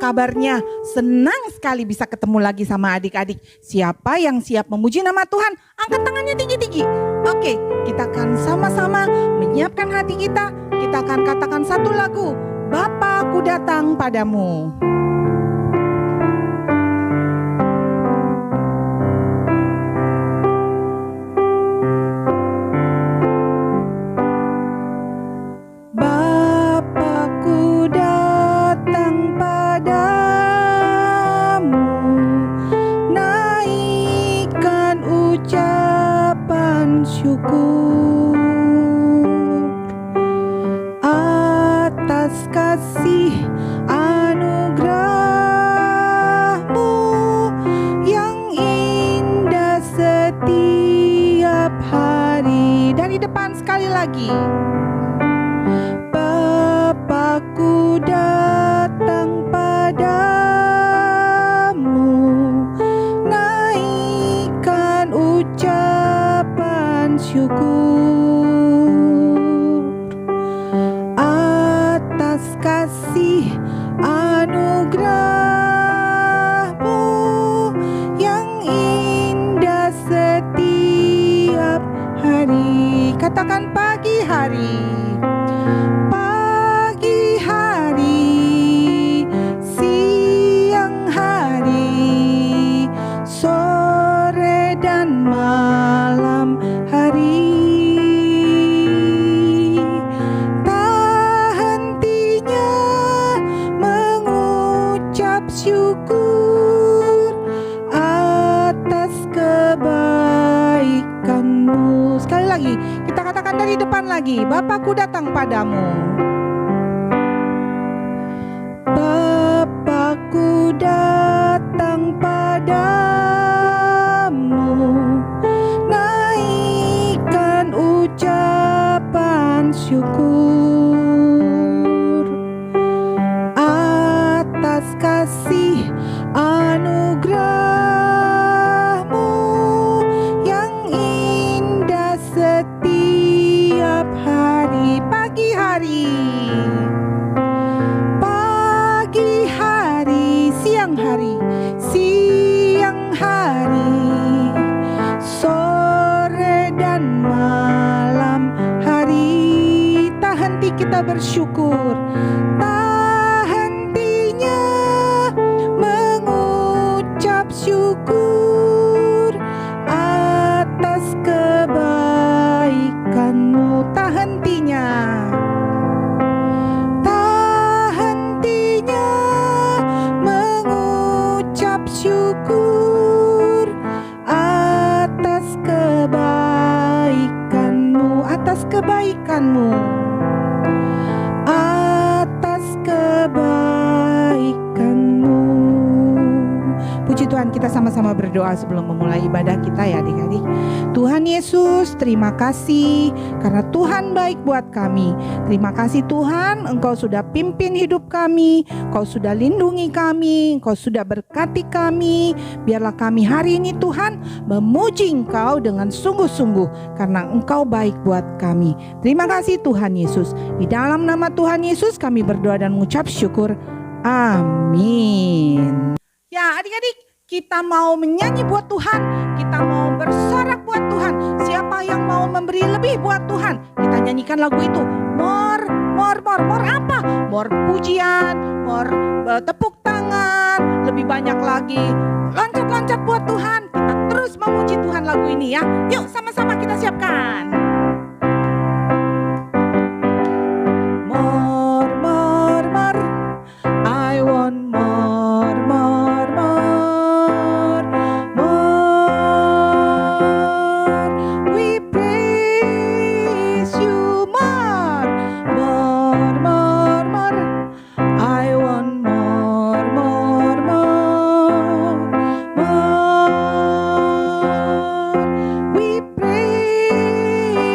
kabarnya? Senang sekali bisa ketemu lagi sama adik-adik. Siapa yang siap memuji nama Tuhan? Angkat tangannya tinggi-tinggi. Oke, kita akan sama-sama menyiapkan hati kita. Kita akan katakan satu lagu. Bapa, aku datang padamu. Syukur atas kasih anugerah-Mu yang indah setiap hari. Dari depan sekali lagi. Bapakku datang padamu, naikkan ucapan syukur atas kasih anugerah-Mu yang indah setiap hari. Katakan pagi hari. Pagi hari, siang hari, sore dan malam hari, tak hentinya mengucap syukur atas kebaikan-Mu. Sekali lagi, kita katakan dari depan lagi. Bapakku datang padamu. Bapakku datang padamu, naikkan ucapan syukur atas kasih anugerah-Mu yang indah setiap hari. Pagi hari. Pagi hari, siang hari, siang hari, sore dan malam hari, Tak henti kita bersyukur. tak hentinya mengucap syukur atas kebaikan-Mu. Tak hentinya. Tak hentinya mengucap syukur atas kebaikan-Mu, Atas kebaikan-Mu. atas kebaikan-Mu. Puji Tuhan, kita sama-sama berdoa sebelum memulai ibadah kita ya adik-adik. Tuhan Yesus, terima kasih karena Tuhan baik buat kami. Terima kasih Tuhan, Engkau sudah pimpin hidup kami, Engkau sudah lindungi kami, Engkau sudah berkati kami. Biarlah kami hari ini Tuhan memuji Engkau dengan sungguh-sungguh karena Engkau baik buat kami. Terima kasih Tuhan Yesus. Di dalam nama Tuhan Yesus kami berdoa dan mengucap syukur. Amin. Ya adik-adik, kita mau menyanyi buat Tuhan, kita mau bersorak buat Tuhan. Siapa yang mau memberi lebih buat Tuhan? Kita nyanyikan lagu itu. More apa? More pujian, more tepuk tangan, lebih banyak lagi. Loncat-loncat buat Tuhan. Kita terus memuji Tuhan lagu ini ya. Yuk sama-sama kita siapkan. More, I want more, we praise you more, I want more, we praise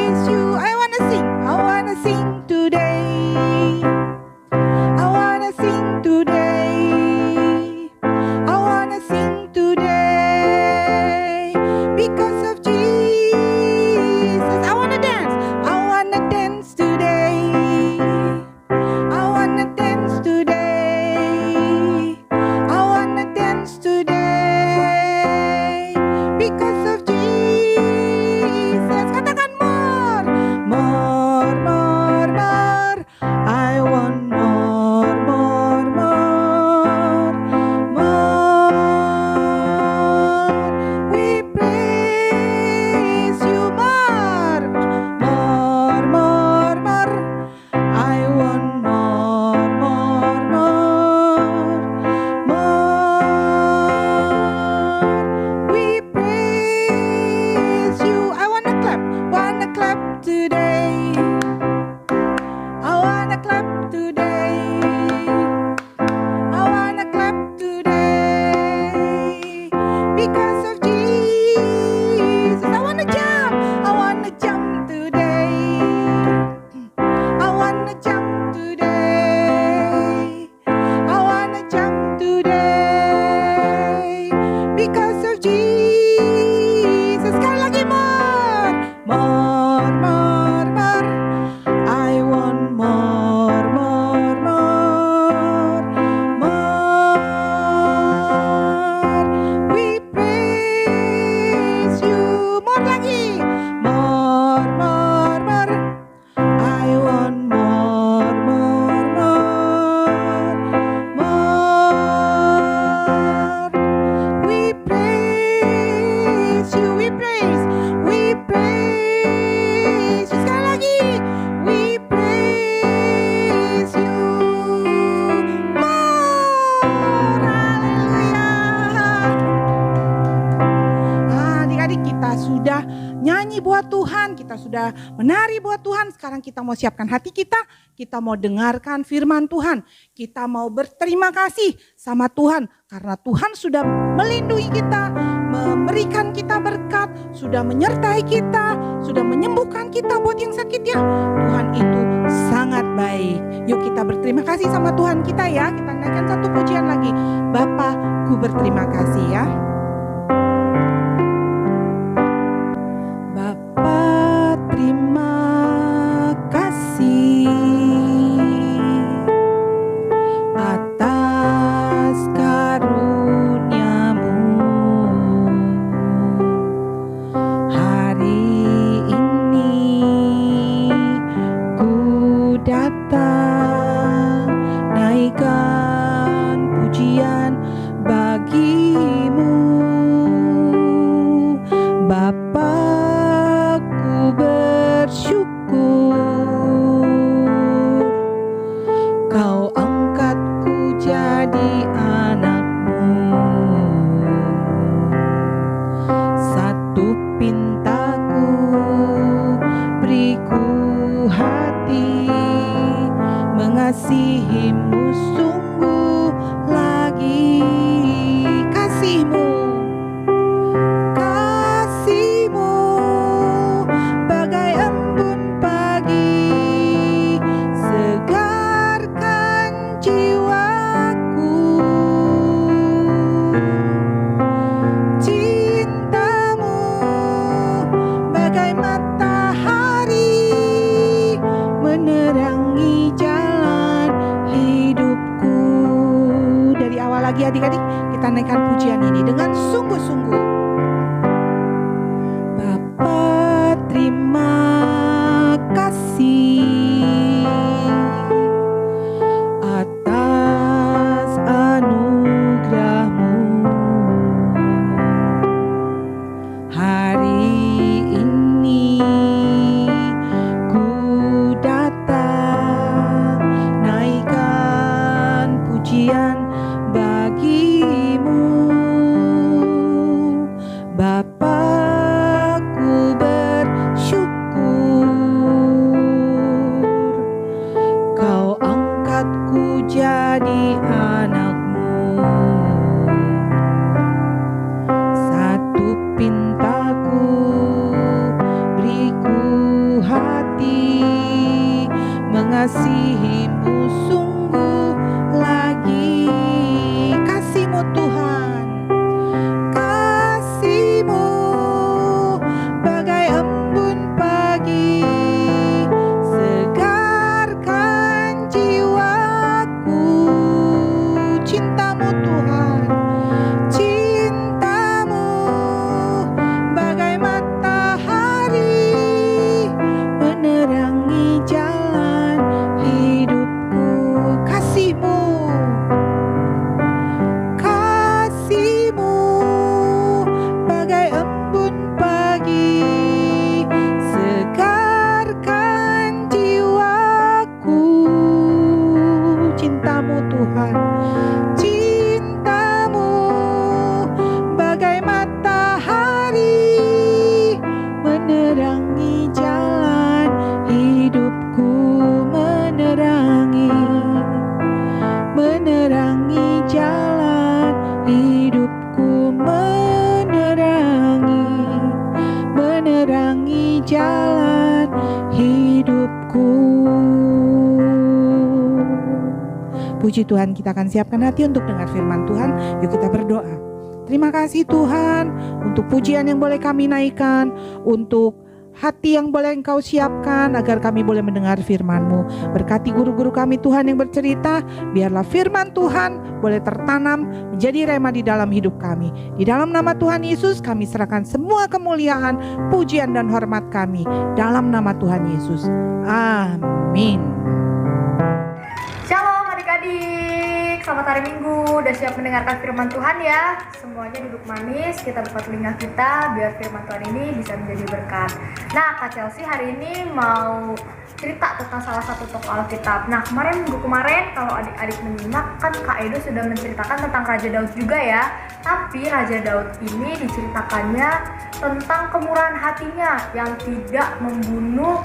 buat Tuhan, kita sudah menari buat Tuhan. Sekarang kita mau siapkan hati kita mau dengarkan firman Tuhan. Kita mau berterima kasih sama Tuhan karena Tuhan sudah melindungi kita, memberikan kita berkat, sudah menyertai kita, sudah menyembuhkan kita buat yang sakit ya. Tuhan itu sangat baik. Yuk kita berterima kasih sama Tuhan kita ya. Kita naikkan satu pujian lagi. Bapa, ku berterima kasih ya. Bapa, terima kasih atas karunia-Mu. Hari ini ku datang naikkan pujian bagi-Mu. Bapa, ku bersyukur Kau angkatku jadi anak-Mu. Satu pintaku, beriku hati mengasihi-Mu sungguh lagi. Kasih-Mu, kasih-Mu bagai embun pagi, segarkan jiwaku. Cinta-Mu bagai matahari, menerangi jalan hidupku. Dari awal lagi adik-adik, kita naikkan pujian ini dengan sungguh-sungguh. Bapa, terima kasih atas anugerah-Mu. Hari ini ku datang naikkan pujian bagi-Mu. Bapa, ku bersyukur Kau angkatku jadi anak-Mu. Satu pintaku, beriku hati mengasihi-Mu sungguh lagi. Kasih-Mu Tuhan, kasih-Mu bagai embun pagi, segarkan jiwaku. Cinta-Mu Tuhan, cinta-Mu bagai matahari, menerangi jalan hidupku. Kasih-Mu, kasih-Mu bagai embun pagi, segarkan jiwaku. Cinta-Mu Tuhan, cinta-Mu bagai matahari, menerangi jalan hidupku. Menerangi jalan hidupku, menerangi jalan hidupku. Puji Tuhan, kita akan siapkan hati untuk dengar firman Tuhan. Yuk kita berdoa. Terima kasih Tuhan untuk pujian yang boleh kami naikkan, untuk hati yang boleh Engkau siapkan agar kami boleh mendengar firman-Mu. Berkati guru-guru kami Tuhan yang bercerita, biarlah firman Tuhan boleh tertanam menjadi rema di dalam hidup kami. Di dalam nama Tuhan Yesus kami serahkan semua kemuliaan, pujian dan hormat kami dalam nama Tuhan Yesus. Amin. Shalom adik-adik, selamat hari Minggu. Udah siap mendengarkan firman Tuhan ya? Semuanya duduk manis, kita buka telinga kita biar firman Tuhan ini bisa menjadi berkat. Nah, Kak Chelsea hari ini mau cerita tentang salah satu tokoh Alkitab. Nah, minggu kemarin kalau adik-adik menyimak kan Kak Edo sudah menceritakan tentang Raja Daud juga ya. Tapi Raja Daud ini diceritakannya tentang kemurahan hatinya yang tidak membunuh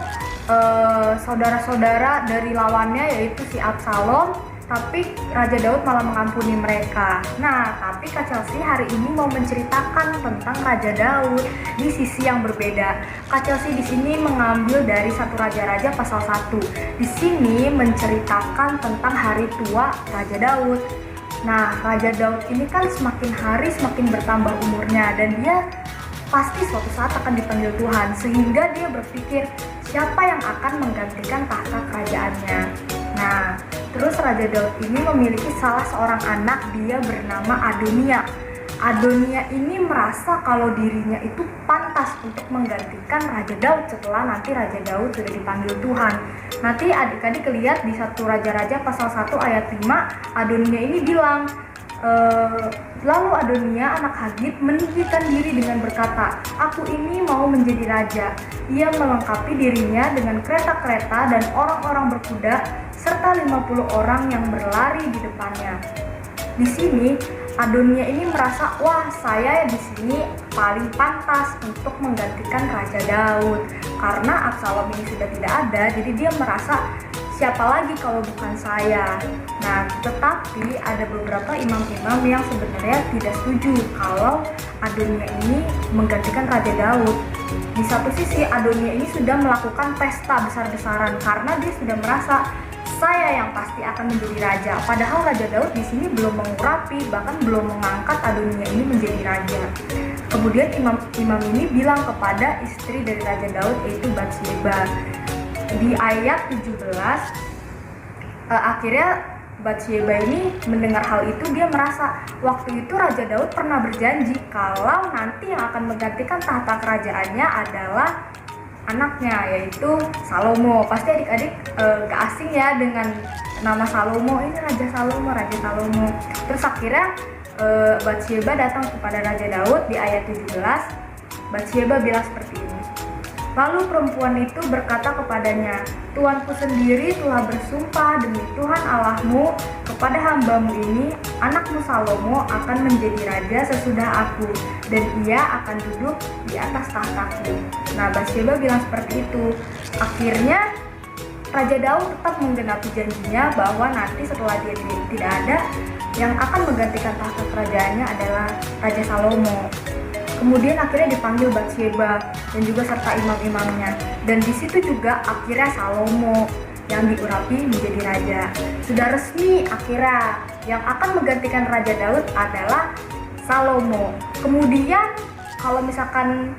saudara-saudara dari lawannya yaitu si Absalom, tapi Raja Daud malah mengampuni mereka. Nah, tapi Kak Chelsea hari ini mau menceritakan tentang Raja Daud di sisi yang berbeda. Kak Chelsea di sini mengambil dari 1 Raja-Raja pasal 1. Di sini menceritakan tentang hari tua Raja Daud. Nah, Raja Daud ini kan semakin hari semakin bertambah umurnya dan dia pasti suatu saat akan dipanggil Tuhan, sehingga dia berpikir siapa yang akan menggantikan tahta kerajaannya. Nah, terus Raja Daud ini memiliki salah seorang anak, dia bernama Adonia. Adonia ini merasa kalau dirinya itu pantas untuk menggantikan Raja Daud setelah nanti Raja Daud sudah dipanggil Tuhan. Nanti adik-adik lihat di 1 Raja-Raja pasal 1 ayat 5, Adonia ini bilang, lalu Adonia anak Hagit meninggikan diri dengan berkata, aku ini mau menjadi raja. Ia melengkapi dirinya dengan kereta-kereta dan orang-orang berkuda serta 50 orang yang berlari di depannya. Di sini Adonia ini merasa, wah saya di sini paling pantas untuk menggantikan Raja Daud. Karena Absalom ini sudah tidak ada, jadi dia merasa siapa lagi kalau bukan saya. Nah, tetapi ada beberapa imam-imam yang sebenarnya tidak setuju kalau Adonia ini menggantikan Raja Daud. Di satu sisi Adonia ini sudah melakukan pesta besar-besaran karena dia sudah merasa saya yang pasti akan menjadi raja. Padahal Raja Daud di sini belum mengurapi, bahkan belum mengangkat Adonia ini menjadi raja. Kemudian imam ini bilang kepada istri dari Raja Daud yaitu Batsheba. Di ayat 17 akhirnya Batsheba ini mendengar hal itu, dia merasa waktu itu Raja Daud pernah berjanji kalau nanti yang akan menggantikan tahta kerajaannya adalah anaknya yaitu Salomo. Pasti adik-adik gak asing ya dengan nama Salomo, ini Raja Salomo. Terus akhirnya Batsheba datang kepada Raja Daud di ayat 17. Batsheba bilang seperti ini. Lalu perempuan itu berkata kepadanya, Tuanku sendiri telah bersumpah demi Tuhan Allahmu kepada hambamu ini, anakmu Salomo akan menjadi raja sesudah aku, dan ia akan duduk di atas tahtaku. Nah, Batsheba bilang seperti itu. Akhirnya Raja Daud tetap menggenapi janjinya bahwa nanti setelah dia tidak ada, yang akan menggantikan tahta kerajaannya adalah Raja Salomo. Kemudian akhirnya dipanggil Batsheba dan juga serta imam-imamnya. Dan di situ juga akhirnya Salomo yang diurapi menjadi raja. Sudah resmi akhirnya yang akan menggantikan Raja Daud adalah Salomo. Kemudian kalau misalkan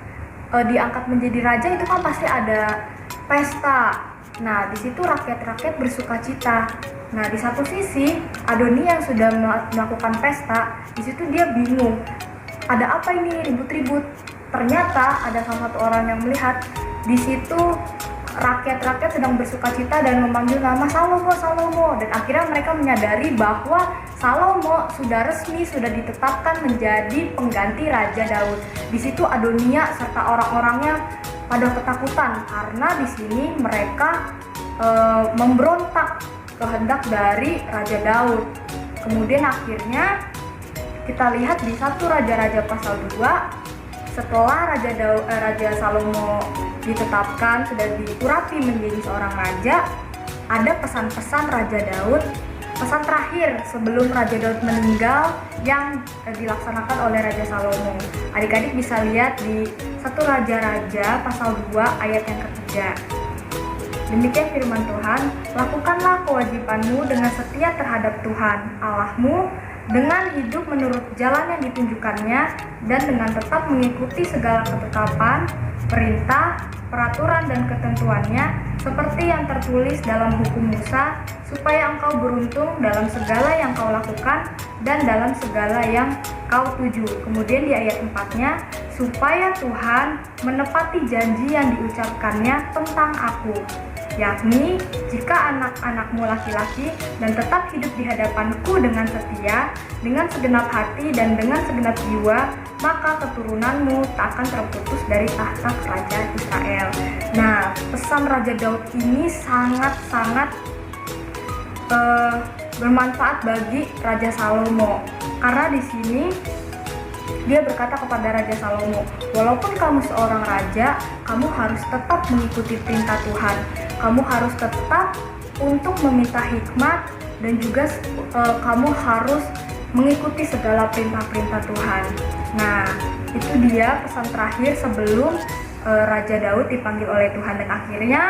diangkat menjadi raja itu kan pasti ada pesta. Nah, di situ rakyat-rakyat bersukacita. Nah, di satu sisi Adonia yang sudah melakukan pesta, di situ dia bingung. Ada apa ini ribut-ribut? Ternyata ada salah satu orang yang melihat di situ rakyat-rakyat sedang bersukacita dan memanggil nama Salomo, dan akhirnya mereka menyadari bahwa Salomo sudah resmi, sudah ditetapkan menjadi pengganti Raja Daud. Di situ Adonia serta orang-orangnya pada ketakutan karena di sini mereka memberontak kehendak dari Raja Daud. Kemudian akhirnya kita lihat di 1 Raja-Raja pasal 2, setelah Raja Salomo ditetapkan, sudah diurapi menjadi seorang raja, ada pesan-pesan Raja Daud, pesan terakhir sebelum Raja Daud meninggal yang dilaksanakan oleh Raja Salomo. Adik-adik bisa lihat di 1 Raja-Raja pasal 2 ayat yang ketiga. Demikian firman Tuhan, lakukanlah kewajibanmu dengan setia terhadap Tuhan Allahmu, dengan hidup menurut jalan yang ditunjukkannya dan dengan tetap mengikuti segala ketetapan, perintah, peraturan dan ketentuannya seperti yang tertulis dalam hukum Musa, supaya engkau beruntung dalam segala yang kau lakukan dan dalam segala yang kau tuju. Kemudian di ayat 4-nya, supaya Tuhan menepati janji yang diucapkannya tentang aku. yakni jika anak-anakmu laki-laki dan tetap hidup di hadapanku dengan setia, dengan segenap hati dan dengan segenap jiwa, maka keturunanmu tak akan terputus dari tahta kerajaan Israel. Nah, pesan Raja Daud ini sangat-sangat bermanfaat bagi Raja Salomo, karena di sini dia berkata kepada Raja Salomo, walaupun kamu seorang raja, kamu harus tetap mengikuti perintah Tuhan. Kamu harus tetap untuk meminta hikmat dan juga kamu harus mengikuti segala perintah-perintah Tuhan. Nah, itu dia pesan terakhir sebelum Raja Daud dipanggil oleh Tuhan, dan akhirnya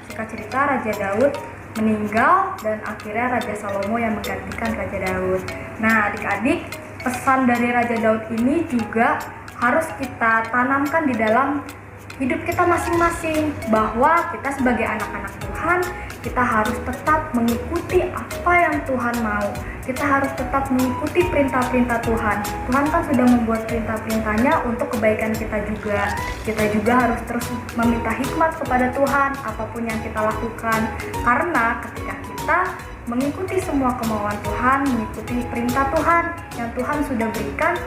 singkat cerita Raja Daud meninggal dan akhirnya Raja Salomo yang menggantikan Raja Daud. Nah, adik-adik, pesan dari Raja Daud ini juga harus kita tanamkan di dalam hidup kita masing-masing, bahwa kita sebagai anak-anak Tuhan, kita harus tetap mengikuti apa yang Tuhan mau. Kita harus tetap mengikuti perintah-perintah Tuhan. Tuhan kan sudah membuat perintah-perintahnya untuk kebaikan kita juga. Kita juga harus terus meminta hikmat kepada Tuhan apapun yang kita lakukan. Karena ketika kita mengikuti semua kemauan Tuhan, mengikuti perintah Tuhan yang Tuhan sudah berikan,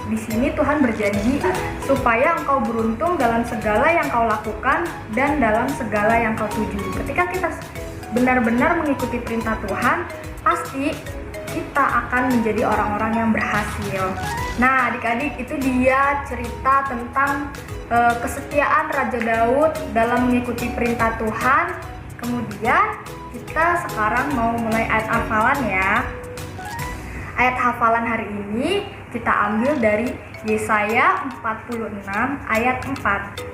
di sini Tuhan berjanji supaya engkau beruntung dalam segala yang kau lakukan dan dalam segala yang kau tuju. Ketika kita benar-benar mengikuti perintah Tuhan, pasti kita akan menjadi orang-orang yang berhasil. Nah, adik-adik, itu dia cerita tentang kesetiaan Raja Daud dalam mengikuti perintah Tuhan. Kemudian kita sekarang mau mulai ayat hafalan ya. Ayat hafalan hari ini kita ambil dari Yesaya 46 ayat 4.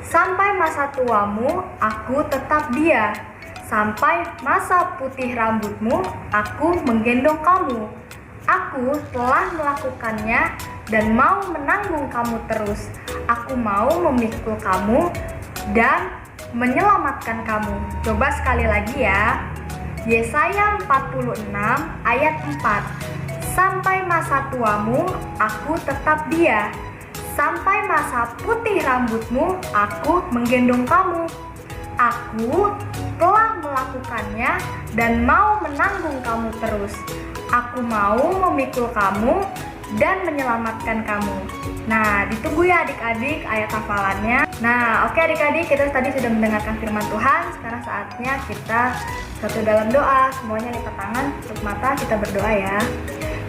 Sampai masa tuamu aku tetap dia, sampai masa putih rambutmu aku menggendong kamu. Aku telah melakukannya dan mau menanggung kamu terus. Aku mau memikul kamu dan menyelamatkan kamu. Coba sekali lagi ya. Yesaya 46 ayat 4. Sampai masa tuamu aku tetap dia, sampai masa putih rambutmu aku menggendong kamu. Aku telah melakukannya dan mau menanggung kamu terus. Aku mau memikul kamu dan menyelamatkan kamu. Nah, ditunggu ya adik-adik ayat hafalannya. Nah, oke adik-adik, kita tadi sudah mendengarkan firman Tuhan. Sekarang saatnya kita satu dalam doa. Semuanya lipat tangan, tutup mata, kita berdoa ya.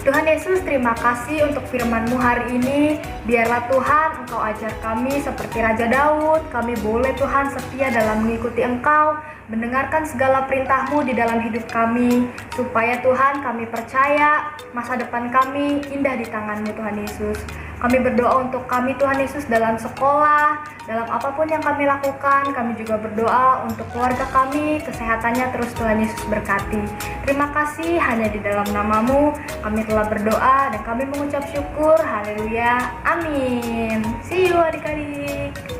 Tuhan Yesus, terima kasih untuk firman-Mu hari ini. Biarlah Tuhan Engkau ajar kami seperti Raja Daud. Kami boleh Tuhan setia dalam mengikuti Engkau, mendengarkan segala perintah-Mu di dalam hidup kami. Supaya Tuhan kami percaya masa depan kami indah di tangan-Mu Tuhan Yesus. Kami berdoa untuk kami Tuhan Yesus dalam sekolah, dalam apapun yang kami lakukan. Kami juga berdoa untuk keluarga kami, kesehatannya terus Tuhan Yesus berkati. Terima kasih, hanya di dalam nama-Mu kami telah berdoa dan kami mengucap syukur. Haleluya, amin. See you adik-adik.